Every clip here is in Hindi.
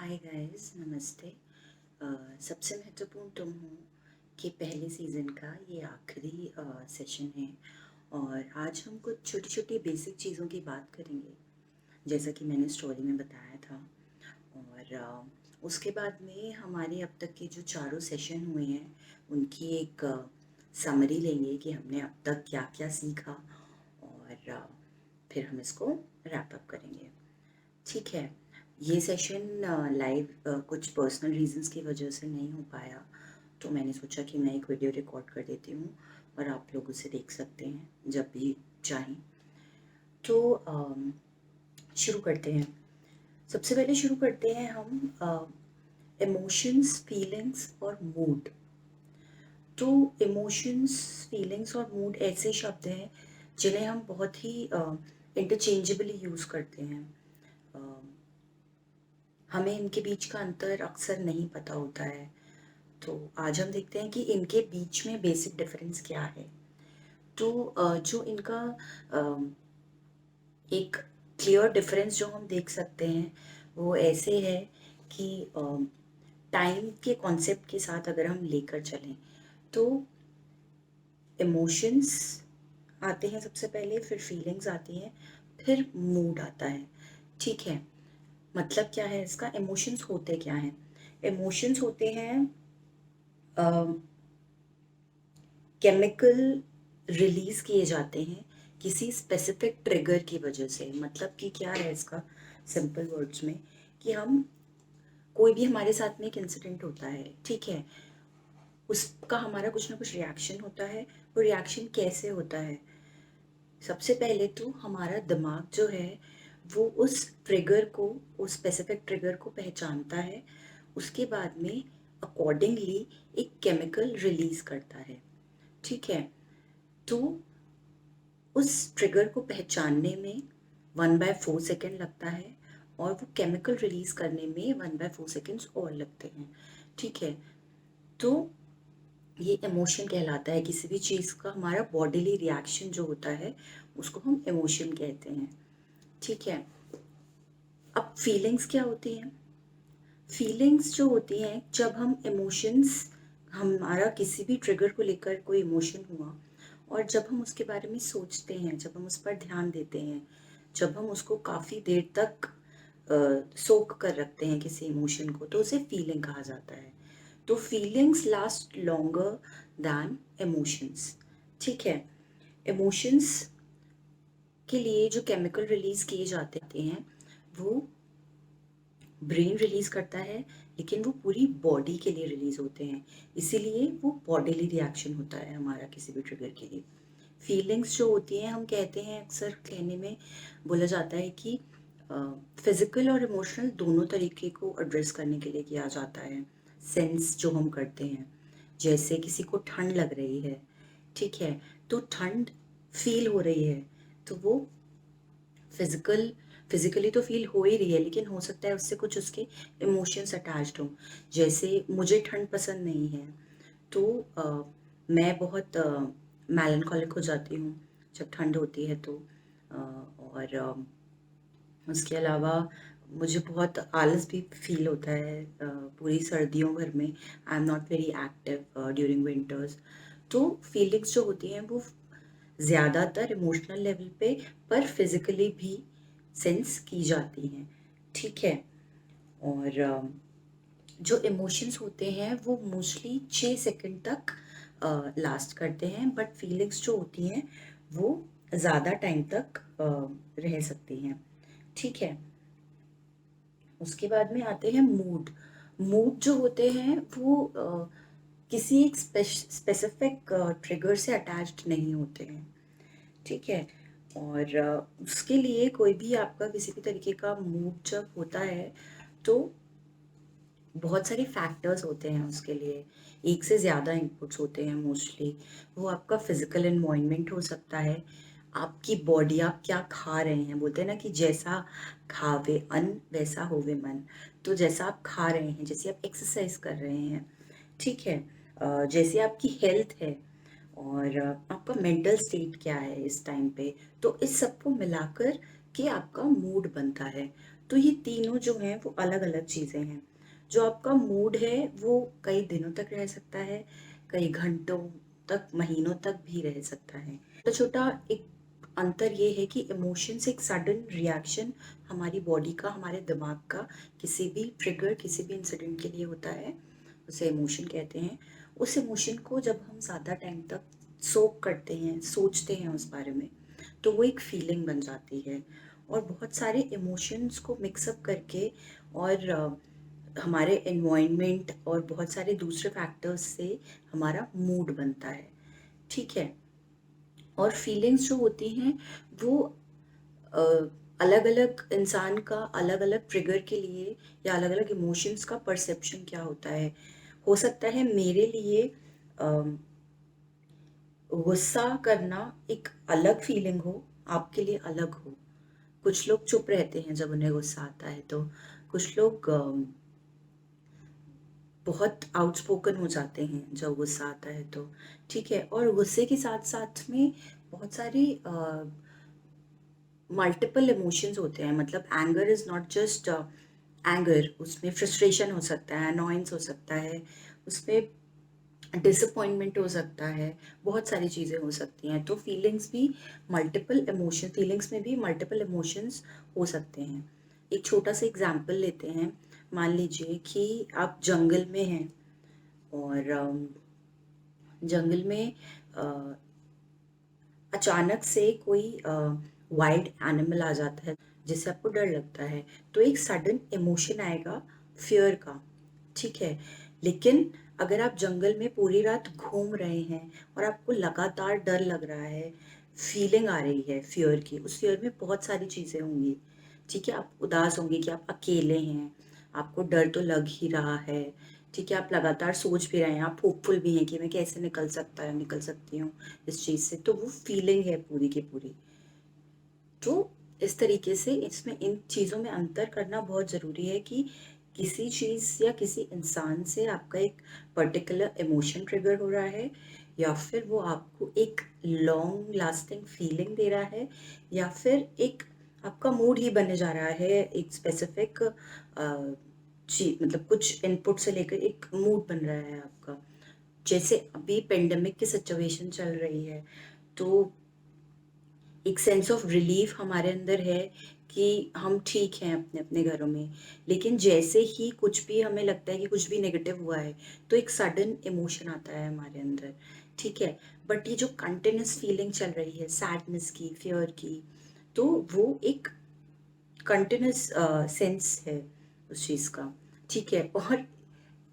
हाय गाइस, नमस्ते। सबसे महत्वपूर्ण तुम हो कि पहले सीज़न का ये आखिरी सेशन है और आज हम कुछ छोटी छोटी बेसिक चीज़ों की बात करेंगे, जैसा कि मैंने स्टोरी में बताया था। और उसके बाद में हमारे अब तक के जो चारों सेशन हुए हैं उनकी एक समरी लेंगे कि हमने अब तक क्या क्या सीखा, और फिर हम इसको रैप अप करेंगे। ठीक है। ये सेशन लाइव कुछ पर्सनल रीजंस की वजह से नहीं हो पाया, तो मैंने सोचा कि मैं एक वीडियो रिकॉर्ड कर देती हूँ और आप लोग उसे देख सकते हैं जब भी चाहें। तो शुरू करते हैं। सबसे पहले शुरू करते हैं हम इमोशंस, फीलिंग्स और मूड। तो इमोशंस, फीलिंग्स और मूड ऐसे शब्द हैं जिन्हें हम बहुत ही इंटरचेंजेबली यूज़ करते हैं। अ, हमें इनके बीच का अंतर अक्सर नहीं पता होता है। तो आज हम देखते हैं कि इनके बीच में बेसिक डिफरेंस क्या है। तो जो इनका एक क्लियर डिफरेंस जो हम देख सकते हैं वो ऐसे है कि टाइम के कॉन्सेप्ट के साथ अगर हम लेकर चलें तो इमोशंस आते हैं सबसे पहले, फिर फीलिंग्स आती हैं, फिर मूड आता है। ठीक है। मतलब क्या है इसका? इमोशंस होते क्या हैं? इमोशंस होते हैं केमिकल रिलीज किए जाते हैं किसी स्पेसिफिक ट्रिगर की वजह से। मतलब कि क्या है इसका सिंपल वर्ड्स में, कि हम कोई भी हमारे साथ में एक इंसिडेंट होता है, ठीक है, उसका हमारा कुछ ना कुछ रिएक्शन होता है। वो रिएक्शन कैसे होता है? सबसे पहले तो हमारा दिमाग जो है वो उस ट्रिगर को, उस स्पेसिफिक ट्रिगर को पहचानता है। उसके बाद में अकॉर्डिंगली एक केमिकल रिलीज करता है। ठीक है। तो उस ट्रिगर को पहचानने में 1/4 सेकेंड लगता है और वो केमिकल रिलीज करने में 1/4 सेकेंड्स और लगते हैं। ठीक है। तो ये इमोशन कहलाता है। किसी भी चीज़ का हमारा बॉडीली रिएक्शन जो होता है उसको हम इमोशन कहते हैं। ठीक है। अब फीलिंग्स क्या होती हैं? फीलिंग्स जो होती हैं जब हम इमोशंस, हमारा किसी भी ट्रिगर को लेकर कोई इमोशन हुआ और जब हम उसके बारे में सोचते हैं, जब हम उस पर ध्यान देते हैं, जब हम उसको काफ़ी देर तक सोक कर रखते हैं किसी इमोशन को, तो उसे फीलिंग कहा जाता है। तो feelings last longer than emotions. ठीक है। इमोशंस के लिए जो केमिकल रिलीज किए जाते हैं वो ब्रेन रिलीज करता है, लेकिन वो पूरी बॉडी के लिए रिलीज होते हैं, इसीलिए वो बॉडीली रिएक्शन होता है हमारा किसी भी ट्रिगर के लिए। फीलिंग्स जो होती हैं, हम कहते हैं, अक्सर कहने में बोला जाता है कि फिजिकल और इमोशनल दोनों तरीके को एड्रेस करने के लिए किया जाता है। सेंस जो हम करते हैं, जैसे किसी को ठंड लग रही है, ठीक है, तो ठंड फील हो रही है, तो वो फिजिकली तो फील हो ही रही है, लेकिन हो सकता है उससे कुछ उसके इमोशंस अटैच्ड हों। जैसे मुझे ठंड पसंद नहीं है, तो मैं बहुत मेलनकॉलिक हो जाती हूँ जब ठंड होती है तो। और उसके अलावा मुझे बहुत आलस भी फील होता है पूरी सर्दियों भर में। I am not very active during winters. तो फीलिंग्स जो होती हैं वो ज़्यादातर इमोशनल लेवल पे, पर फिजिकली भी सेंस की जाती हैं। ठीक है। और जो इमोशंस होते हैं वो मोस्टली 6 सेकंड तक लास्ट करते हैं, बट फीलिंग्स जो होती हैं वो ज़्यादा टाइम तक रह सकती हैं। ठीक है। उसके बाद में आते हैं मूड। मूड जो होते हैं वो किसी एक स्पेसिफिक ट्रिगर से अटैच्ड नहीं होते हैं। ठीक है। और उसके लिए कोई भी आपका किसी भी तरीके का मूड जब होता है तो बहुत सारे फैक्टर्स होते हैं उसके लिए। एक से ज़्यादा इनपुट्स होते हैं मोस्टली। वो आपका फिजिकल एनवायरनमेंट हो सकता है, आपकी बॉडी, आप क्या खा रहे हैं। बोलते हैं ना कि जैसा खावे अन्न वैसा होवे मन। तो जैसा आप खा रहे हैं, जैसे आप एक्सरसाइज कर रहे हैं, ठीक है, जैसे आपकी हेल्थ है, और आपका मेंटल स्टेट क्या है इस टाइम पे, तो इस सबको मिलाकर के आपका मूड बनता है। तो ये तीनों जो हैं वो अलग अलग चीज़ें हैं। जो आपका मूड है वो कई दिनों तक रह सकता है, कई घंटों तक, महीनों तक भी रह सकता है। छोटा छोटा एक अंतर ये है कि इमोशंस एक सडन रिएक्शन हमारी बॉडी का, हमारे दिमाग का किसी भी ट्रिगर, किसी भी इंसिडेंट के लिए होता है, उसे इमोशन कहते हैं। उस इमोशन को जब हम ज़्यादा टाइम तक सोक करते हैं, सोचते हैं उस बारे में, तो वो एक फीलिंग बन जाती है। और बहुत सारे इमोशंस को मिक्सअप करके और हमारे एनवायरनमेंट और बहुत सारे दूसरे फैक्टर्स से हमारा मूड बनता है। ठीक है। और फीलिंग्स जो होती हैं वो अलग अलग इंसान का अलग अलग ट्रिगर के लिए या अलग अलग इमोशंस का परसेप्शन क्या होता है। हो सकता है मेरे लिए गुस्सा करना एक अलग फीलिंग हो, आपके लिए अलग हो। कुछ लोग चुप रहते हैं जब उन्हें गुस्सा आता है, तो कुछ लोग बहुत आउटस्पोकन हो जाते हैं जब गुस्सा आता है तो। ठीक है। और गुस्से के साथ साथ में बहुत सारी मल्टीपल इमोशंस होते हैं। मतलब anger is not just anger, उसमें फ्रस्ट्रेशन हो सकता है, अनॉयंस हो सकता है, उसमें डिसअपॉइंटमेंट हो सकता है, बहुत सारी चीज़ें हो सकती हैं। तो फीलिंग्स भी मल्टीपल इमोशन, फीलिंग्स में भी मल्टीपल इमोशंस हो सकते हैं। एक छोटा सा एग्जांपल लेते हैं। मान लीजिए कि आप जंगल में हैं और जंगल में अ, अचानक से कोई वाइल्ड एनिमल आ जाता है जिससे आपको डर लगता है, तो एक सडन इमोशन आएगा फियर का। ठीक है। लेकिन अगर आप जंगल में पूरी रात घूम रहे हैं और आपको लगातार डर लग रहा है, फीलिंग आ रही है फियर की, उस फियर में बहुत सारी चीज़ें होंगी। ठीक है। आप उदास होंगे कि आप अकेले हैं, आपको डर तो लग ही रहा है। ठीक है। आप लगातार सोच भी रहे हैं, आप होपफुल भी हैं कि मैं कैसे निकल सकती हूँ इस चीज़ से। तो वो फीलिंग है पूरी की पूरी। तो इस तरीके से इसमें इन चीज़ों में अंतर करना बहुत ज़रूरी है कि किसी चीज़ या किसी इंसान से आपका एक पर्टिकुलर इमोशन ट्रिगर हो रहा है, या फिर वो आपको एक लॉन्ग लास्टिंग फीलिंग दे रहा है, या फिर एक आपका मूड ही बनने जा रहा है एक स्पेसिफिक चीज, मतलब कुछ इनपुट से लेकर एक मूड बन रहा है आपका। जैसे अभी पेंडेमिक की सिचुएशन चल रही है, तो एक सेंस ऑफ रिलीफ हमारे अंदर है कि हम ठीक हैं अपने अपने घरों में। लेकिन जैसे ही कुछ भी हमें लगता है कि कुछ भी नेगेटिव हुआ है, तो एक सडन इमोशन आता है हमारे अंदर। ठीक है। बट ये जो कंटिन्यूस फीलिंग चल रही है सैडनेस की, फियर की, तो वो एक कंटिन्यूस सेंस है उस चीज़ का। ठीक है। और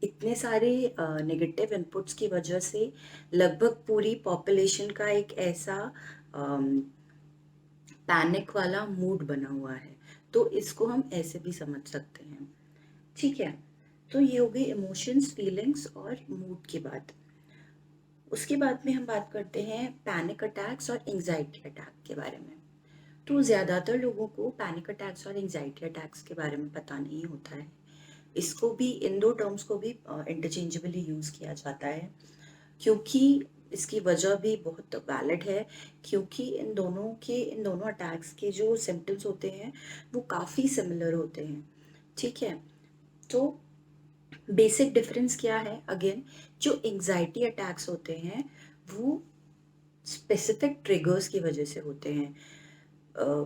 इतने सारे नेगेटिव इनपुट्स की वजह से लगभग पूरी पॉपुलेशन का एक ऐसा पैनिक वाला मूड बना हुआ है। तो इसको हम ऐसे भी समझ सकते हैं। ठीक है। तो ये हो गई इमोशंस, फीलिंग्स और मूड की बात। उसके बाद में हम बात करते हैं पैनिक अटैक्स और एंजाइटी अटैक के बारे में। तो ज़्यादातर लोगों को पैनिक अटैक्स और एंजाइटी अटैक्स के बारे में पता नहीं होता है। इसको भी, इन दो टर्म्स को भी इंटरचेंजेबली यूज़ किया जाता है, क्योंकि इसकी वजह भी बहुत वैलिड है। क्योंकि इन दोनों अटैक्स के जो सिम्टम्स होते हैं वो काफ़ी सिमिलर होते हैं। ठीक है। तो बेसिक डिफरेंस क्या है? अगेन, जो एंजाइटी अटैक्स होते हैं वो स्पेसिफिक ट्रिगर्स की वजह से होते हैं। अ,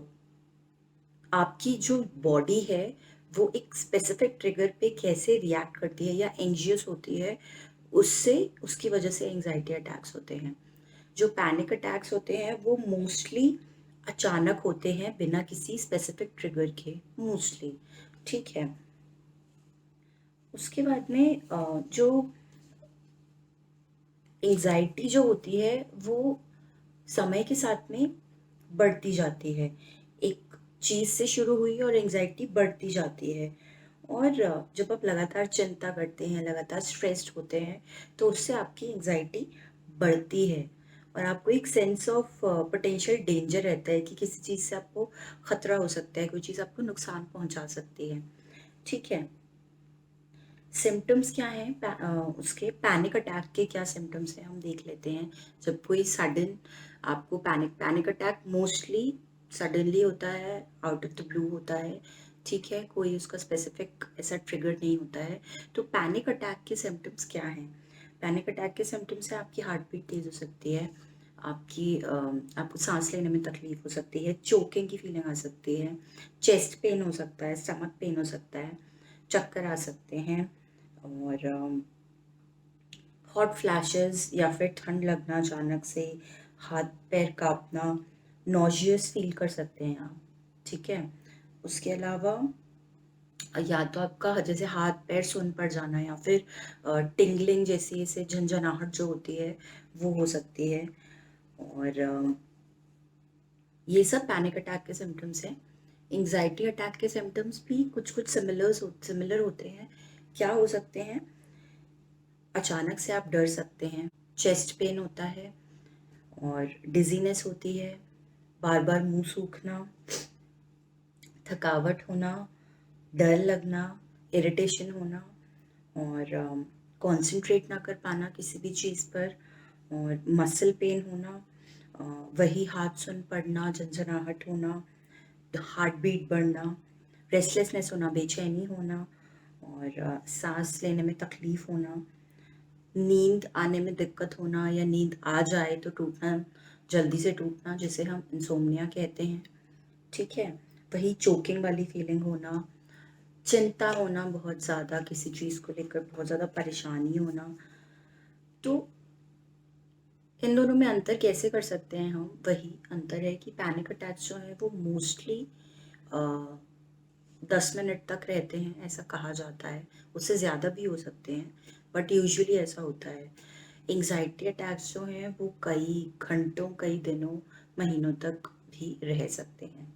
आपकी जो बॉडी है वो एक स्पेसिफिक ट्रिगर पे कैसे रिएक्ट करती है या एंजियस होती है, उससे, उसकी वजह से एंजाइटी अटैक्स होते हैं। जो पैनिक अटैक्स होते हैं वो मोस्टली अचानक होते हैं बिना किसी स्पेसिफिक ट्रिगर के, मोस्टली। ठीक है। उसके बाद में जो एंजाइटी जो होती है वो समय के साथ में बढ़ती जाती है। एक चीज़ से शुरू हुई और एंजाइटी बढ़ती जाती है। और जब आप लगातार चिंता करते हैं, लगातार स्ट्रेस्ड होते हैं, तो उससे आपकी एंजाइटी बढ़ती है। और आपको एक सेंस ऑफ पोटेंशियल डेंजर रहता है कि किसी चीज़ से आपको खतरा हो सकता है, कोई चीज़ आपको नुकसान पहुंचा सकती है। ठीक है। सिम्टम्स क्या हैं उसके पैनिक अटैक के, क्या सिम्टम्स हैं हम देख लेते हैं। जब कोई सडन आपको panic panic attack mostly suddenly होता है, आउट ऑफ द ब्लू होता है, ठीक है, कोई उसका स्पेसिफिक ऐसा ट्रिगर नहीं होता है। तो पैनिक अटैक के सिम्टम्स क्या हैं? पैनिक अटैक के सिम्टम्स से आपकी हार्ट बीट तेज़ हो सकती है, आपको सांस लेने में तकलीफ हो सकती है, चोकिंग की फीलिंग आ सकती है, चेस्ट पेन हो सकता है, स्टमक पेन हो सकता है, चक्कर आ सकते हैं, और हॉट फ्लैशेस या फिर ठंड लगना अचानक से, हाथ पैर कांपना, नॉजियस फील कर सकते हैं आप। ठीक है, उसके अलावा या तो आपका जैसे हाथ पैर सुन्न पड़ जाना, या फिर टिंगलिंग जैसी ऐसे झंझनाहट जो होती है वो हो सकती है। और ये सब पैनिक अटैक के सिम्टम्स हैं। एंग्जाइटी अटैक के सिम्टम्स भी कुछ कुछ सिमिलर होते हैं। क्या हो सकते हैं? अचानक से आप डर सकते हैं, चेस्ट पेन होता है, और डिजीनेस होती है, बार बार मुंह सूखना, थकावट होना, डर लगना, इरिटेशन होना, और कंसंट्रेट ना कर पाना किसी भी चीज़ पर, और मसल पेन होना, वही हाथ सुन पड़ना, झंझनाहट होना, हार्ट बीट बढ़ना, रेस्टलेसनेस होना, बेचैनी होना, और सांस लेने में तकलीफ होना, नींद आने में दिक्कत होना, या नींद आ जाए तो टूटना, जल्दी से टूटना, जिसे हम इंसोम्निया कहते हैं। ठीक है, वही चोकिंग वाली फीलिंग होना, चिंता होना, बहुत ज़्यादा किसी चीज़ को लेकर बहुत ज़्यादा परेशानी होना। तो इन दोनों में अंतर कैसे कर सकते हैं हम? वही अंतर है कि पैनिक अटैक्स जो है वो मोस्टली 10 मिनट तक रहते हैं, ऐसा कहा जाता है। उससे ज़्यादा भी हो सकते हैं, बट यूजुअली ऐसा होता है। एंग्जाइटी अटैक्स जो हैं वो कई घंटों, कई दिनों, महीनों तक भी रह सकते हैं।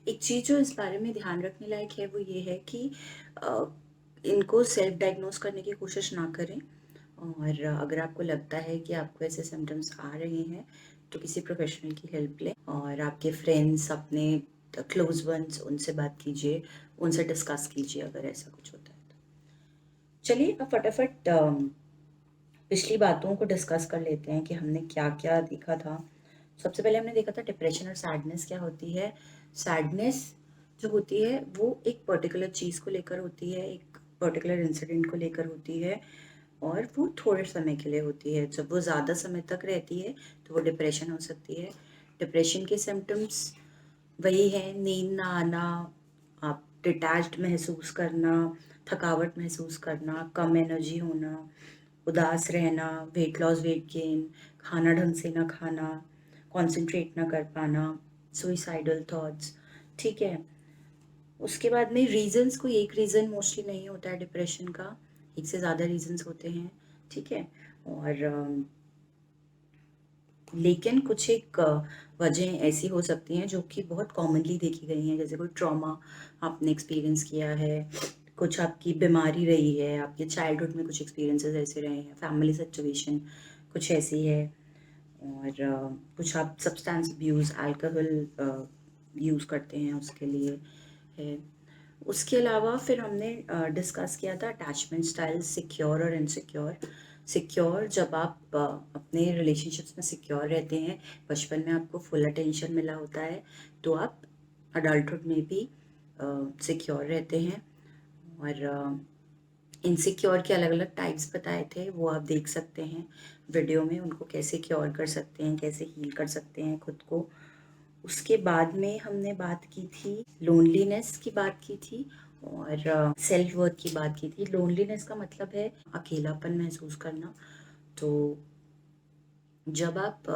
एक चीज़ जो इस बारे में ध्यान रखने लायक है वो ये है कि अ, इनको सेल्फ डायग्नोस करने की कोशिश ना करें, और अगर आपको लगता है कि आपको ऐसे सिम्टम्स आ रहे हैं तो किसी प्रोफेशनल की हेल्प लें, और आपके फ्रेंड्स, अपने क्लोज वंस, उनसे बात कीजिए, उनसे डिस्कस कीजिए अगर ऐसा कुछ होता है तो। चलिए अब फटाफट पिछली बातों को डिस्कस कर लेते हैं कि हमने क्या क्या देखा था। सबसे पहले हमने देखा था डिप्रेशन और सैडनेस क्या होती है। सैडनेस जो होती है वो एक पर्टिकुलर चीज़ को लेकर होती है, एक पर्टिकुलर इंसिडेंट को लेकर होती है, और वो थोड़े समय के लिए होती है। जब वो ज़्यादा समय तक रहती है तो वो डिप्रेशन हो सकती है। डिप्रेशन के सिम्टम्स वही है: नींद ना आना, आप डिटैच्ड महसूस करना, थकावट महसूस करना, कम एनर्जी होना, उदास रहना, वेट लॉस, वेट गेन, खाना ढंग से ना खाना, कंसंट्रेट ना कर पाना, सुइसाइडल थॉट्स। ठीक है, उसके बाद में रीजंस, कोई एक रीज़न मोस्टली नहीं होता है डिप्रेशन का, एक से ज़्यादा रीजंस होते हैं। ठीक है, और लेकिन कुछ एक वजह ऐसी हो सकती हैं जो कि बहुत कॉमनली देखी गई हैं, जैसे कोई ट्रॉमा आपने एक्सपीरियंस किया है, कुछ आपकी बीमारी रही है, आपके चाइल्डहुड में कुछ एक्सपीरियंसेस ऐसे रहे हैं, फैमिली सिचुएशन कुछ ऐसी है, और कुछ आप सब्सटेंस अब्यूज़, अल्कोहल यूज़ करते हैं उसके लिए है। उसके अलावा फिर हमने डिस्कस किया था अटैचमेंट स्टाइल, सिक्योर और इनसिक्योर। सिक्योर, जब आप अपने रिलेशनशिप्स में सिक्योर रहते हैं, बचपन में आपको फुल अटेंशन मिला होता है, तो आप अडल्टहुड में भी सिक्योर रहते हैं। और इनसिक्योर के अलग अलग टाइप्स बताए थे, वो आप देख सकते हैं वीडियो में, उनको कैसे क्योर कर सकते हैं, कैसे हील कर सकते हैं खुद को। उसके बाद में हमने बात की थी लोनलीनेस की बात की थी, और सेल्फ वर्थ की बात की थी। लोनलीनेस का मतलब है अकेलापन महसूस करना। तो जब आप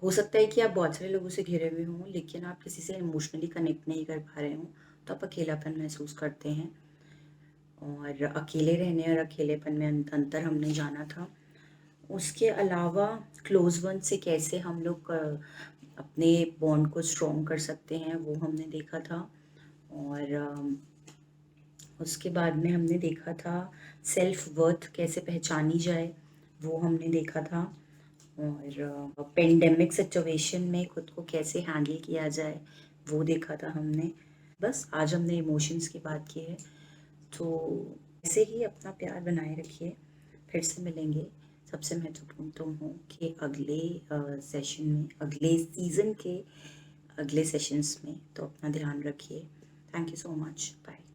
हो सकता है कि आप बहुत सारे लोगों से घिरे हुए हों, लेकिन आप किसी से इमोशनली कनेक्ट नहीं कर पा रहे हों, तो आप अकेलापन महसूस करते हैं। और अकेले रहने और अकेलेपन में अंतर हमने जाना था। उसके अलावा क्लोज वन से कैसे हम लोग अपने बॉन्ड को स्ट्रॉन्ग कर सकते हैं वो हमने देखा था। और उसके बाद में हमने देखा था सेल्फ वर्थ कैसे पहचानी जाए, वो हमने देखा था। और पेंडेमिक सिचुएशन में खुद को कैसे हैंडल किया जाए वो देखा था हमने। बस आज हमने इमोशंस की बात की है। तो ऐसे ही अपना प्यार बनाए रखिए, फिर से मिलेंगे। सबसे महत्वपूर्ण तुम हो कि अगले सेशन में, अगले सीज़न के अगले सेशंस में। तो अपना ध्यान रखिए। Thank you so much, bye.